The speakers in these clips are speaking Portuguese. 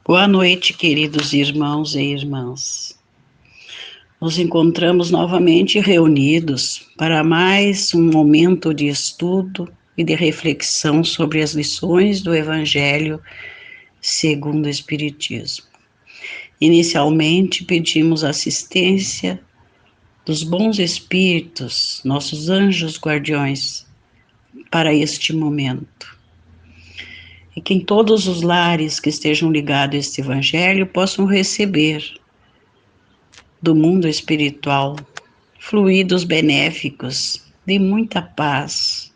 Boa noite, queridos irmãos e irmãs. Nos encontramos novamente reunidos para mais um momento de estudo e de reflexão sobre as lições do Evangelho segundo o Espiritismo. Inicialmente, pedimos assistência dos bons espíritos, nossos anjos guardiões, para este momento. E que em todos os lares que estejam ligados a este Evangelho possam receber do mundo espiritual fluidos benéficos de muita paz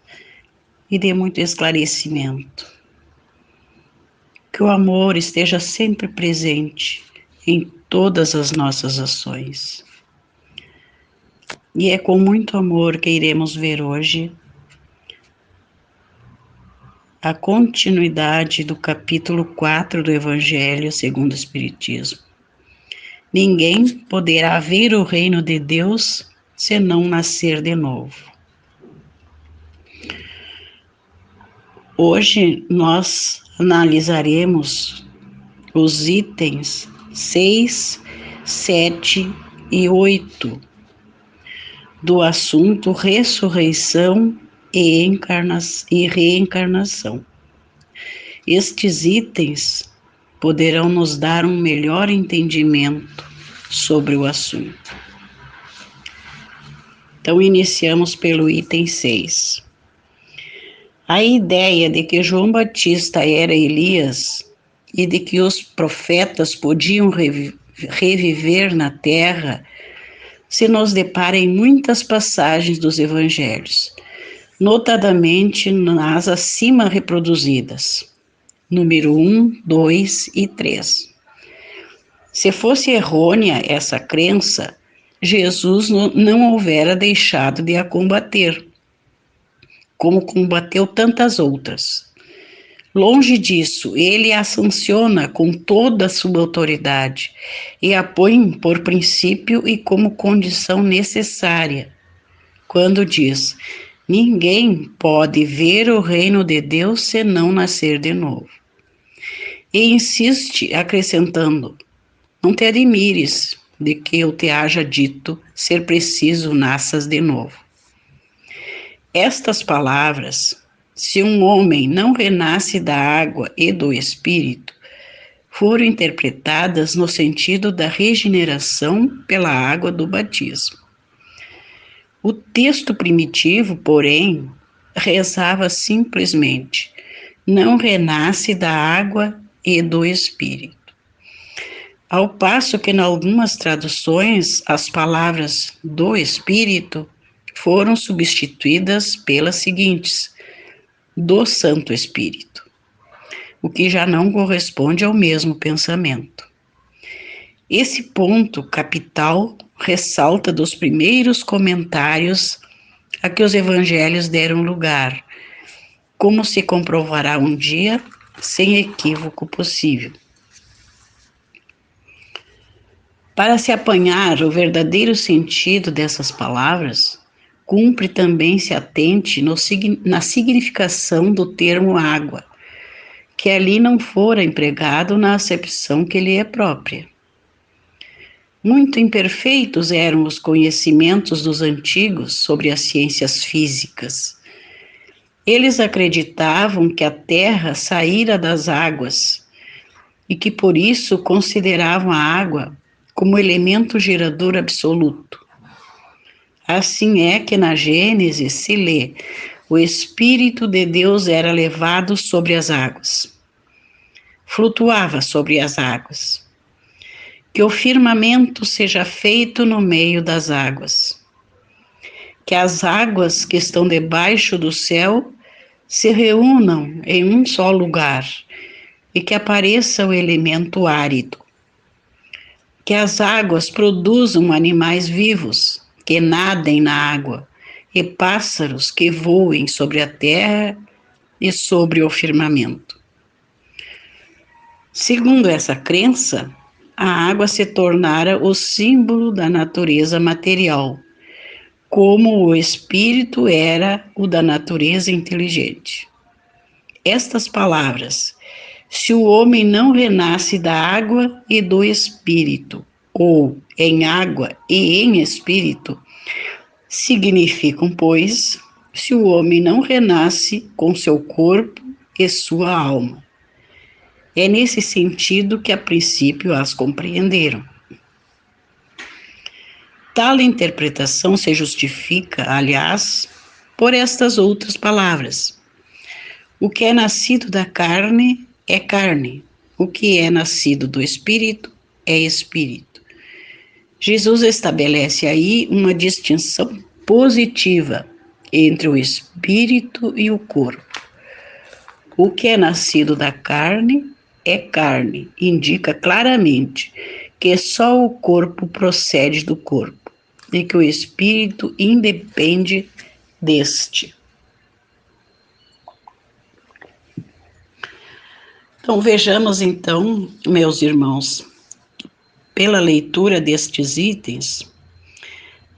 e de muito esclarecimento. Que o amor esteja sempre presente em todas as nossas ações. E é com muito amor que iremos ver hoje a continuidade do capítulo 4 do Evangelho segundo o Espiritismo. Ninguém poderá ver o reino de Deus se não nascer de novo. Hoje nós analisaremos os itens 6, 7 e 8 do assunto ressurreição e reencarnação. Estes itens poderão nos dar um melhor entendimento sobre o assunto. Então, iniciamos pelo item 6. A ideia de que João Batista era Elias e de que os profetas podiam reviver na terra se nos depara em muitas passagens dos evangelhos, notadamente nas acima reproduzidas, número 1, 2 e 3. Se fosse errônea essa crença, Jesus não houvera deixado de a combater, como combateu tantas outras. Longe disso, ele a sanciona com toda a sua autoridade e a põe por princípio e como condição necessária, quando diz: ninguém pode ver o reino de Deus se não nascer de novo. E insiste acrescentando: não te admires de que eu te haja dito ser preciso nasças de novo. Estas palavras, se um homem não renasce da água e do Espírito, foram interpretadas no sentido da regeneração pela água do batismo. O texto primitivo, porém, rezava simplesmente: não renasce da água e do Espírito. Ao passo que, em algumas traduções, as palavras do Espírito foram substituídas pelas seguintes: do Santo Espírito, o que já não corresponde ao mesmo pensamento. Esse ponto capital ressalta dos primeiros comentários a que os evangelhos deram lugar, como se comprovará um dia, sem equívoco possível. Para se apanhar o verdadeiro sentido dessas palavras, cumpre também se atente na significação do termo água, que ali não fora empregado na acepção que lhe é própria. Muito imperfeitos eram os conhecimentos dos antigos sobre as ciências físicas. Eles acreditavam que a terra saíra das águas e que por isso consideravam a água como elemento gerador absoluto. Assim é que na Gênesis se lê: o Espírito de Deus era levado sobre as águas, flutuava sobre as águas. Que o firmamento seja feito no meio das águas. Que as águas que estão debaixo do céu se reúnam em um só lugar e que apareça o elemento árido. Que as águas produzam animais vivos que nadem na água e pássaros que voem sobre a terra e sobre o firmamento. Segundo essa crença, a água se tornara o símbolo da natureza material, como o espírito era o da natureza inteligente. Estas palavras, Se o homem não renasce da água e do espírito, ou em água e em espírito, significam, pois, se o homem não renasce com seu corpo e sua alma. É nesse sentido que a princípio as compreenderam. Tal interpretação se justifica, aliás, por estas outras palavras. O que é nascido da carne é carne, o que é nascido do espírito é espírito. Jesus estabelece aí uma distinção positiva entre o espírito e o corpo. O que é nascido da carne é carne, indica claramente que só o corpo procede do corpo e que o espírito independe deste. Então, vejamos então, meus irmãos, pela leitura destes itens,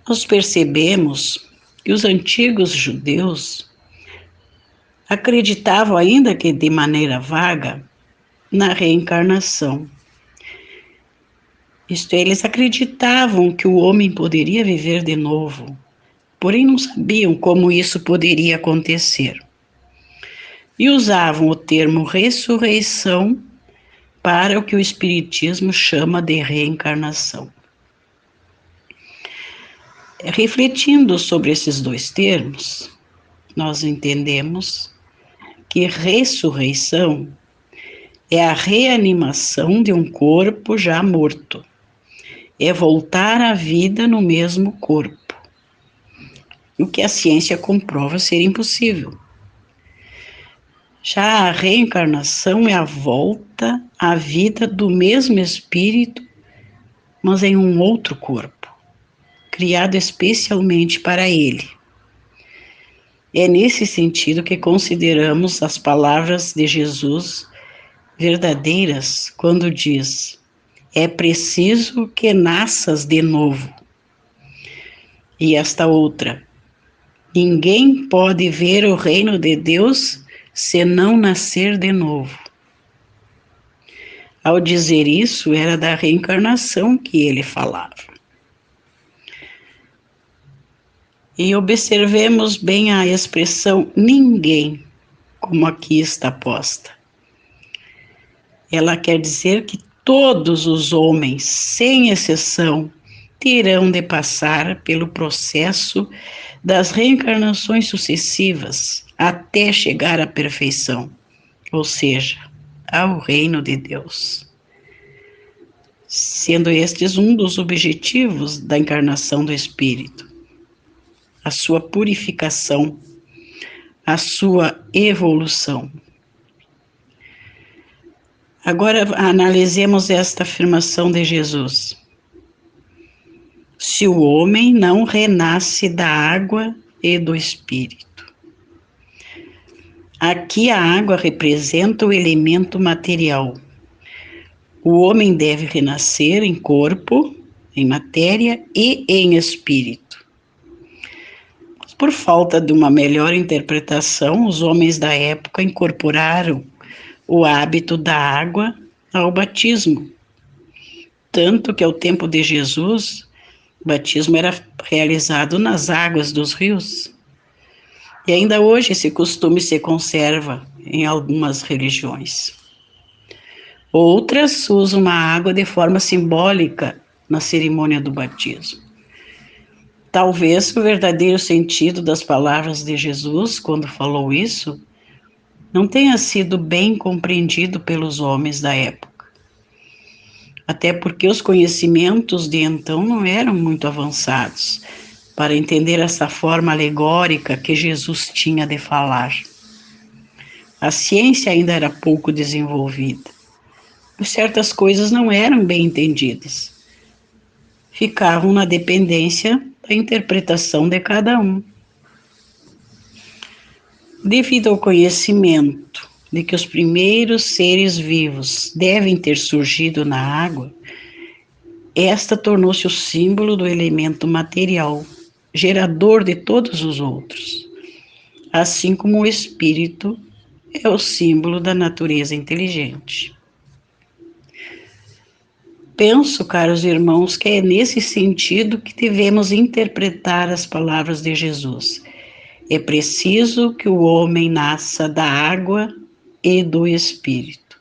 nós percebemos que os antigos judeus acreditavam, ainda que de maneira vaga, na reencarnação. Isto é, eles acreditavam que o homem poderia viver de novo, porém não sabiam como isso poderia acontecer. E usavam o termo ressurreição para o que o Espiritismo chama de reencarnação. Refletindo sobre esses dois termos, nós entendemos que ressurreição é a reanimação de um corpo já morto, é voltar à vida no mesmo corpo, o que a ciência comprova ser impossível. Já a reencarnação é a volta à vida do mesmo espírito, mas em um outro corpo, criado especialmente para ele. É nesse sentido que consideramos as palavras de Jesus verdadeiras quando diz: é preciso que nasças de novo. E esta outra: ninguém pode ver o reino de Deus se não nascer de novo. Ao dizer isso, era da reencarnação que ele falava. E observemos bem a expressão ninguém, como aqui está posta. Ela quer dizer que todos os homens, sem exceção, terão de passar pelo processo das reencarnações sucessivas até chegar à perfeição, ou seja, ao reino de Deus. Sendo estes um dos objetivos da encarnação do Espírito, a sua purificação, a sua evolução. Agora analisemos esta afirmação de Jesus. Se o homem não renasce da água e do Espírito. Aqui a água representa o elemento material. O homem deve renascer em corpo, em matéria e em espírito. Por falta de uma melhor interpretação, os homens da época incorporaram o hábito da água ao batismo. Tanto que ao tempo de Jesus, o batismo era realizado nas águas dos rios. E ainda hoje esse costume se conserva em algumas religiões. Outras usam a água de forma simbólica na cerimônia do batismo. Talvez o verdadeiro sentido das palavras de Jesus, quando falou isso, não tenha sido bem compreendido pelos homens da época. Até porque os conhecimentos de então não eram muito avançados para entender essa forma alegórica que Jesus tinha de falar. A ciência ainda era pouco desenvolvida. E certas coisas não eram bem entendidas. Ficavam na dependência da interpretação de cada um. Devido ao conhecimento de que os primeiros seres vivos devem ter surgido na água, esta tornou-se o símbolo do elemento material, gerador de todos os outros, assim como o espírito é o símbolo da natureza inteligente. Penso, caros irmãos, que é nesse sentido que devemos interpretar as palavras de Jesus. É preciso que o homem nasça da água e do Espírito,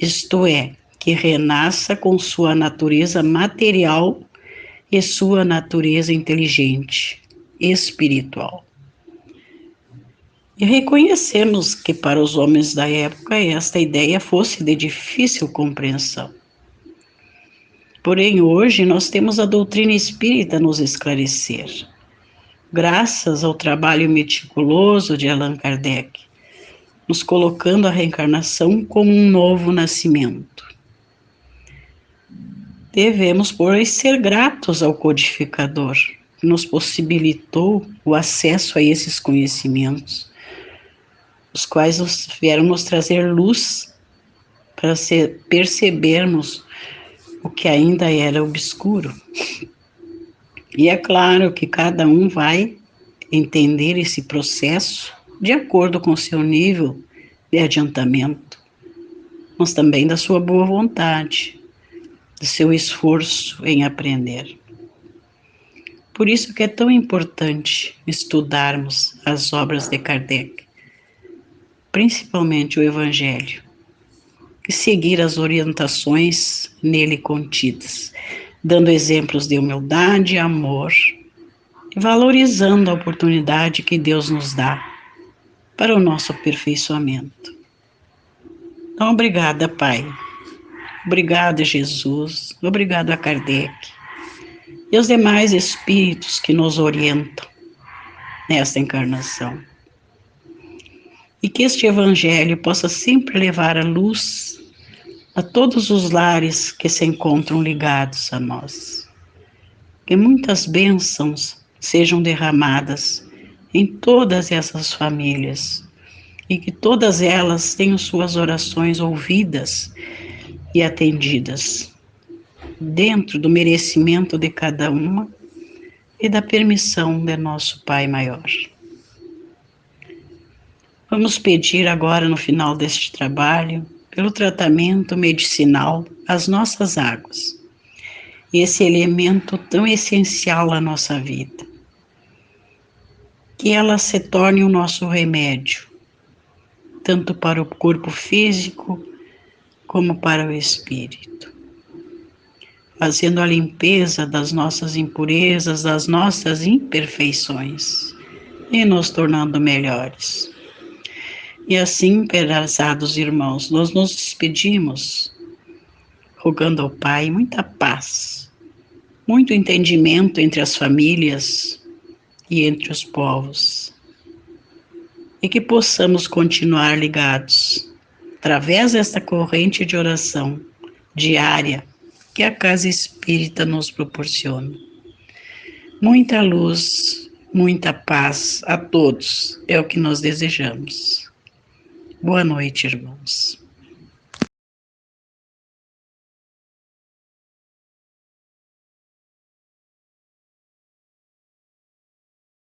isto é, que renasça com sua natureza material e sua natureza inteligente, espiritual. E reconhecemos que para os homens da época esta ideia fosse de difícil compreensão. Porém, hoje nós temos a doutrina espírita a nos esclarecer, graças ao trabalho meticuloso de Allan Kardec, nos colocando a reencarnação como um novo nascimento. Devemos, pois, ser gratos ao codificador, que nos possibilitou o acesso a esses conhecimentos, os quais vieram nos trazer luz para percebermos o que ainda era obscuro. E é claro que cada um vai entender esse processo de acordo com o seu nível de adiantamento, mas também da sua boa vontade, do seu esforço em aprender. Por isso que é tão importante estudarmos as obras de Kardec, principalmente o Evangelho, e seguir as orientações nele contidas, dando exemplos de humildade e amor, e valorizando a oportunidade que Deus nos dá para o nosso aperfeiçoamento. Então, obrigada, Pai. Obrigada, Jesus. Obrigado a Kardec e os demais espíritos que nos orientam nesta encarnação. E que este Evangelho possa sempre levar a luz a todos os lares que se encontram ligados a nós. Que muitas bênçãos sejam derramadas em todas essas famílias e que todas elas tenham suas orações ouvidas e atendidas, dentro do merecimento de cada uma e da permissão de nosso Pai Maior. Vamos pedir agora, no final deste trabalho, pelo tratamento medicinal às nossas águas, esse elemento tão essencial à nossa vida, que ela se torne o nosso remédio, tanto para o corpo físico como para o espírito, fazendo a limpeza das nossas impurezas, das nossas imperfeições e nos tornando melhores. E assim, prezados irmãos, nós nos despedimos, rogando ao Pai muita paz, muito entendimento entre as famílias e entre os povos, e que possamos continuar ligados, através desta corrente de oração diária que a Casa Espírita nos proporciona. Muita luz, muita paz a todos, é o que nós desejamos. Boa noite, irmãos.